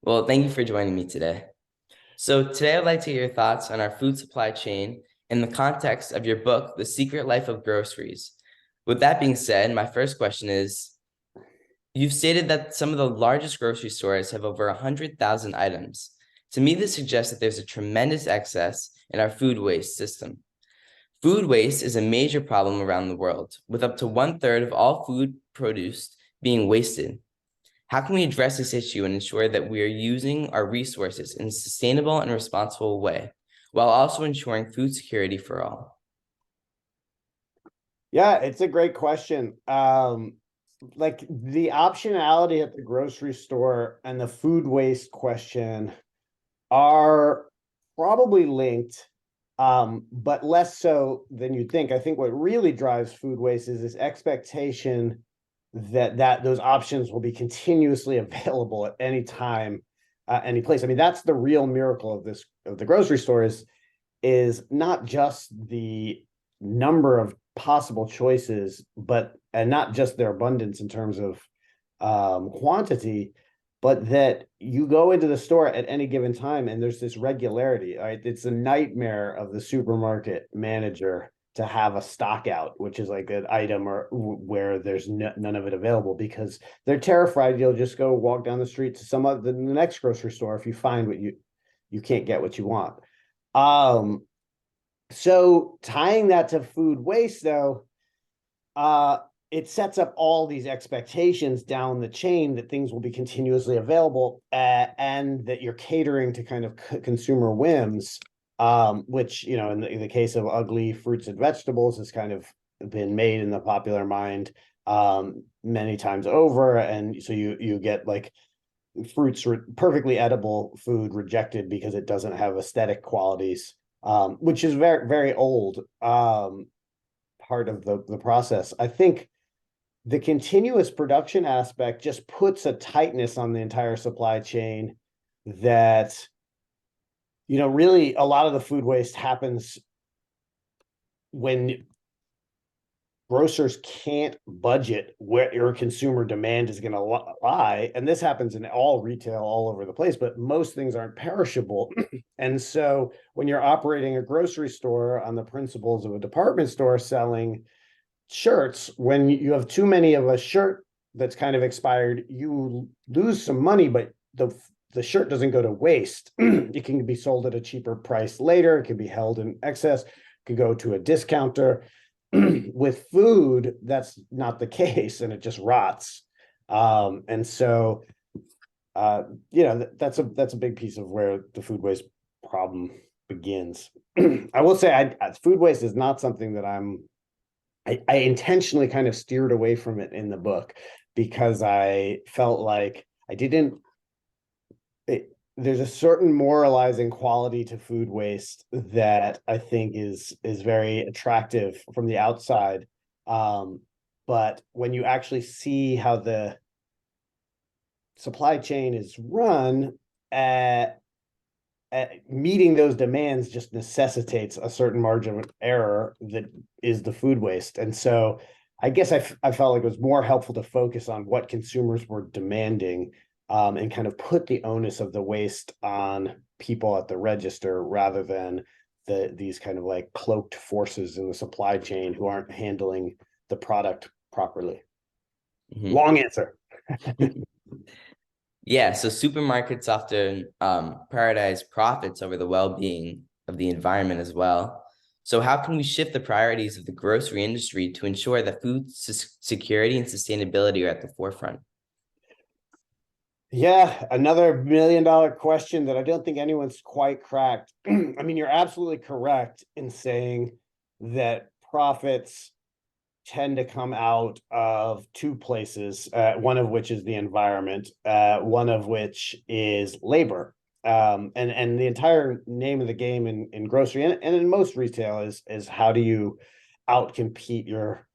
Well, thank you for joining me today. So today I'd like to hear your thoughts on our food supply chain in the context of your book, The Secret Life of Groceries. With that being said, my first question is, you've stated that some of the largest grocery stores have over 100,000 items. To me, this suggests that there's a tremendous excess in our food waste system. Food waste is a major problem around the world, with up to 1/3 of all food produced being wasted. How can we address this issue and ensure that we are using our resources in a sustainable and responsible way, while also ensuring food security for all? Yeah, it's a great question. Like the optionality at the grocery store and the food waste question are probably linked, but less so than you'd think. I think what really drives food waste is this expectation that those options will be continuously available at any time, any place. I mean, that's the real miracle of the grocery store is not just the number of possible choices, and not just their abundance in terms of quantity, but that you go into the store at any given time and there's this regularity. Right? It's a nightmare of the supermarket manager to have a stock out, which is like an item or where there's none of it available, because they're terrified you'll just go walk down the street to the next grocery store if you find what you can't get what you want. So tying that to food waste, though, it sets up all these expectations down the chain that things will be continuously available, and that you're catering to kind of consumer whims, which, in the case of ugly fruits and vegetables, has kind of been made in the popular mind many times over. And so you get like fruits, perfectly edible food, rejected because it doesn't have aesthetic qualities, which is very, very old part of the process. I think the continuous production aspect just puts a tightness on the entire supply chain that, really a lot of the food waste happens when grocers can't budget where your consumer demand is going to lie. And this happens in all retail all over the place, but most things aren't perishable. And so when you're operating a grocery store on the principles of a department store selling shirts, when you have too many of a shirt that's kind of expired, you lose some money, but the shirt doesn't go to waste. It can be sold at a cheaper price later. It can be held in excess, it could go to a discounter. With food, that's not the case, and it just rots. And so, that's a big piece of where the food waste problem begins. I will say, food waste is not something that I intentionally kind of steered away from it in the book, because I felt like there's a certain moralizing quality to food waste that I think is very attractive from the outside. But when you actually see how the supply chain is run, meeting those demands just necessitates a certain margin of error that is the food waste. And so I guess I felt like it was more helpful to focus on what consumers were demanding, and kind of put the onus of the waste on people at the register, rather than these kind of like cloaked forces in the supply chain who aren't handling the product properly. Mhm. Long answer. Yeah, so supermarkets often prioritize profits over the well-being of the environment as well. So how can we shift the priorities of the grocery industry to ensure that food security and sustainability are at the forefront? Yeah, another $1 million question that I don't think anyone's quite cracked. I mean, you're absolutely correct in saying that profits tend to come out of two places, one of which is the environment, one of which is labor. And the entire name of the game in grocery and in most retail is how do you outcompete your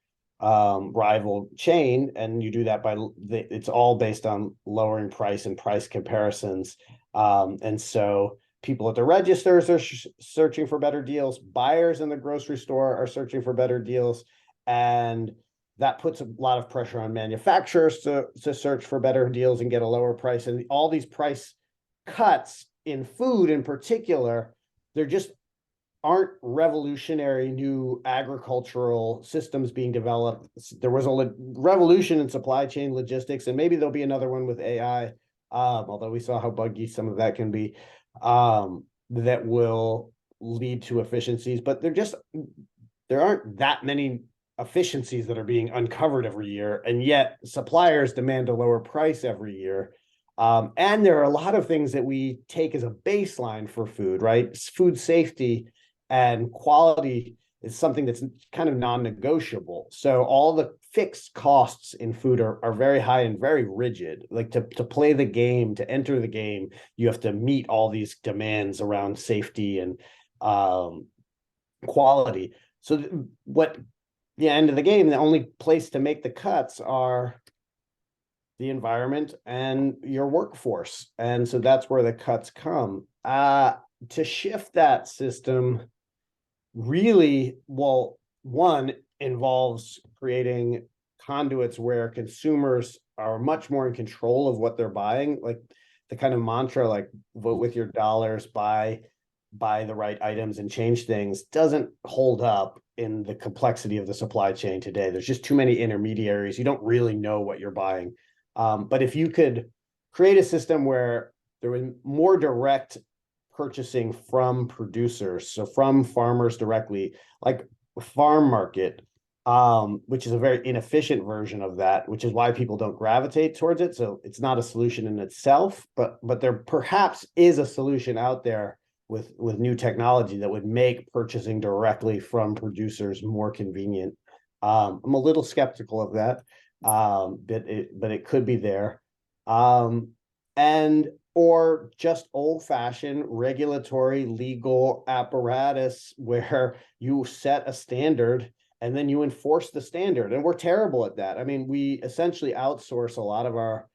rival chain, and you do that by it's all based on lowering price and price comparisons. And so people at the registers are searching for better deals, buyers in the grocery store are searching for better deals, and that puts a lot of pressure on manufacturers to search for better deals and get a lower price. And all these price cuts in food in particular, there just aren't revolutionary new agricultural systems being developed. There was a revolution in supply chain logistics, and maybe there'll be another one with AI, although we saw how buggy some of that can be, that will lead to efficiencies. But there aren't that many efficiencies that are being uncovered every year, and yet suppliers demand a lower price every year. And there are a lot of things that we take as a baseline for food, right? Food safety and quality is something that's kind of non-negotiable. So all the fixed costs in food are very high and very rigid. Like to play the game, to enter the game, you have to meet all these demands around safety and quality. So what the end of the game, the only place to make the cuts are the environment and your workforce. And so that's where the cuts come. To shift that system really, well, one involves creating conduits where consumers are much more in control of what they're buying. Like the kind of mantra, like vote with your dollars, buy the right items and change things, doesn't hold up in the complexity of the supply chain today. There's just too many intermediaries. You don't really know what you're buying. But if you could create a system where there was more direct purchasing from producers, so from farmers directly, like farm market, which is a very inefficient version of that, which is why people don't gravitate towards it. So it's not a solution in itself, but there perhaps is a solution out there with new technology that would make purchasing directly from producers more convenient. I'm a little skeptical of that, but it could be there. And or just old-fashioned regulatory legal apparatus where you set a standard and then you enforce the standard. And we're terrible at that. I mean, we essentially outsource a lot of our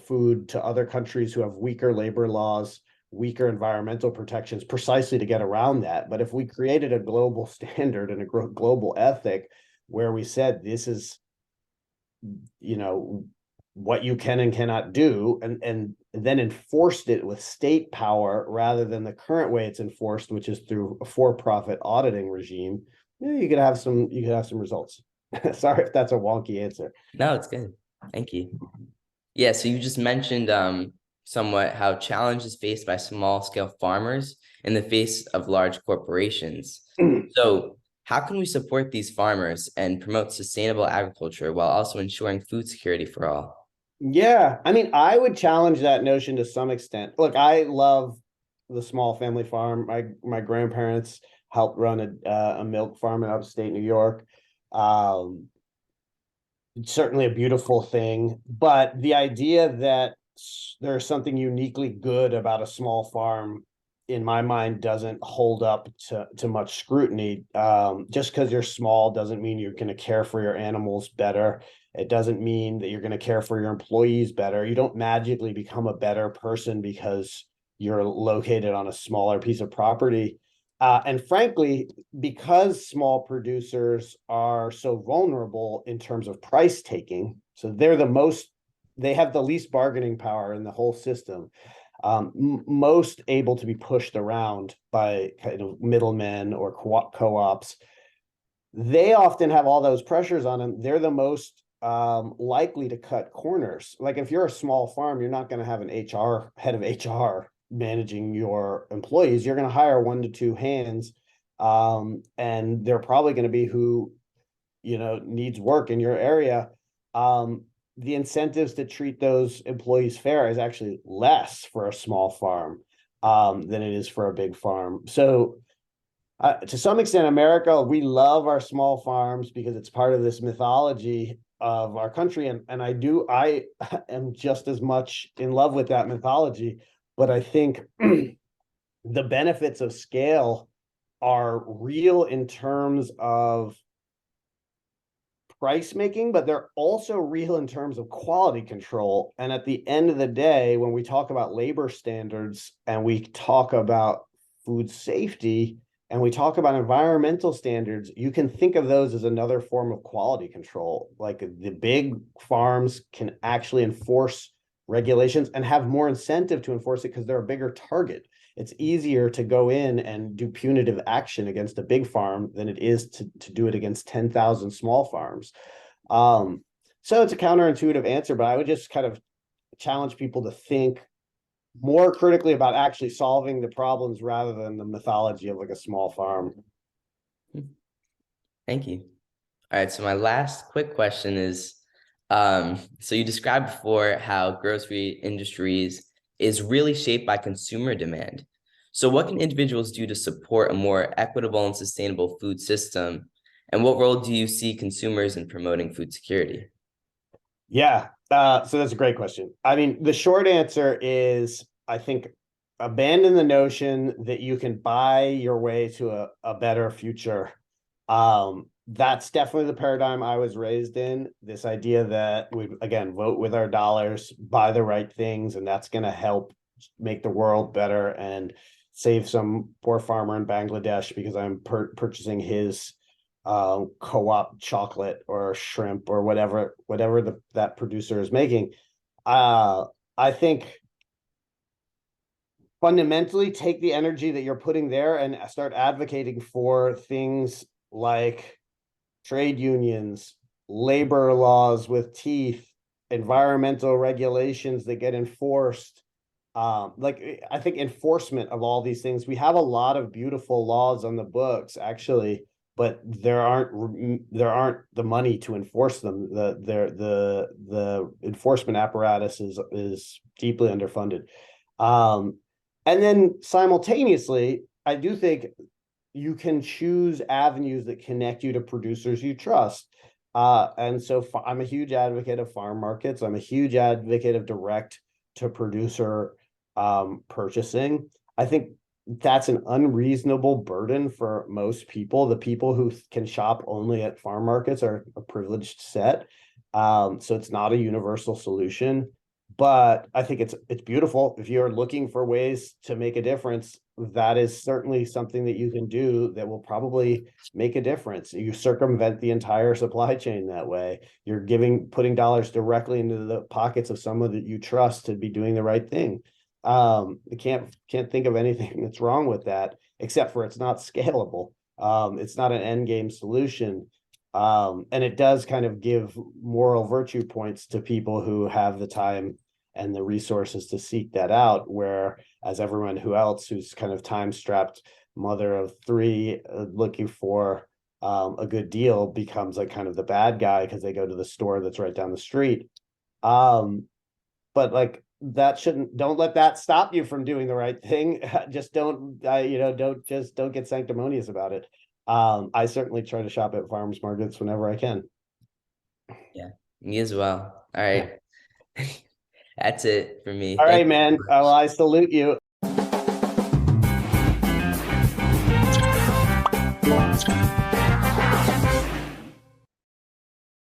food to other countries who have weaker labor laws, weaker environmental protections, precisely to get around that. But if we created a global standard and a global ethic where we said this is, what you can and cannot do, and then enforced it with state power rather than the current way it's enforced, which is through a for-profit auditing regime, you could have some results. Sorry if that's a wonky answer. No, it's good. Thank you. Yeah, so you just mentioned somewhat how challenges faced by small scale farmers in the face of large corporations. So how can we support these farmers and promote sustainable agriculture while also ensuring food security for all? Yeah, I mean, I would challenge that notion to some extent. Look, I love the small family farm. My grandparents helped run a milk farm in upstate New York. It's certainly a beautiful thing, but the idea that there's something uniquely good about a small farm, in my mind, doesn't hold up to much scrutiny. Just because you're small doesn't mean you're going to care for your animals better. It doesn't mean that you're going to care for your employees better. You don't magically become a better person because you're located on a smaller piece of property. And frankly, because small producers are so vulnerable in terms of price taking, so they have the least bargaining power in the whole system, most able to be pushed around by kind of middlemen or co-ops. They often have all those pressures on them. They're the most likely to cut corners. Like if you're a small farm, you're not going to have an head of HR managing your employees. You're going to hire 1 to 2 hands, and they're probably going to be who needs work in your area. The incentives to treat those employees fair is actually less for a small farm than it is for a big farm. So to some extent, America, we love our small farms because it's part of this mythology of our country. And I am just as much in love with that mythology, but I think the benefits of scale are real in terms of price making, but they're also real in terms of quality control. And at the end of the day, when we talk about labor standards and we talk about food safety and we talk about environmental standards, you can think of those as another form of quality control. Like the big farms can actually enforce regulations and have more incentive to enforce it because they're a bigger target. It's easier to go in and do punitive action against a big farm than it is to do it against 10,000 small farms. So it's a counterintuitive answer, but I would just kind of challenge people to think more critically about actually solving the problems rather than the mythology of like a small farm. Thank you. All right, so my last quick question is, so you described before how grocery industries is really shaped by consumer demand. So what can individuals do to support a more equitable and sustainable food system? And what role do you see consumers in promoting food security? Yeah, so that's a great question. I mean, the short answer is, I think, abandon the notion that you can buy your way to a better future. That's definitely the paradigm I was raised in. This idea that we, again, vote with our dollars, buy the right things, and that's going to help make the world better and save some poor farmer in Bangladesh because I'm purchasing his co-op chocolate or shrimp or whatever that producer is making. I think fundamentally take the energy that you're putting there and start advocating for things like trade unions, labor laws with teeth, environmental regulations that get enforced. Like I think enforcement of all these things. We have a lot of beautiful laws on the books, actually, but there aren't the money to enforce them. The enforcement apparatus is deeply underfunded. And then simultaneously, I do think you can choose avenues that connect you to producers you trust. And so I'm a huge advocate of farm markets. I'm a huge advocate of direct to producer purchasing. I think that's an unreasonable burden for most people. The people who can shop only at farm markets are a privileged set. So it's not a universal solution, but I think it's beautiful. If you're looking for ways to make a difference, that is certainly something that you can do that will probably make a difference. You circumvent the entire supply chain that way. You're putting dollars directly into the pockets of someone that you trust to be doing the right thing. I can't think of anything that's wrong with that, except for it's not scalable. It's not an end game solution. And it does kind of give moral virtue points to people who have the time and the resources to seek that out, where as everyone who's kind of time strapped mother of three looking for a good deal becomes like kind of the bad guy because they go to the store that's right down the street. But like don't let that stop you from doing the right thing. Just don't get sanctimonious about it. I certainly try to shop at farmers markets whenever I can. Yeah, me as well. All Yeah. right. That's it for me. All Thank right, you so man. Well, much. I salute you.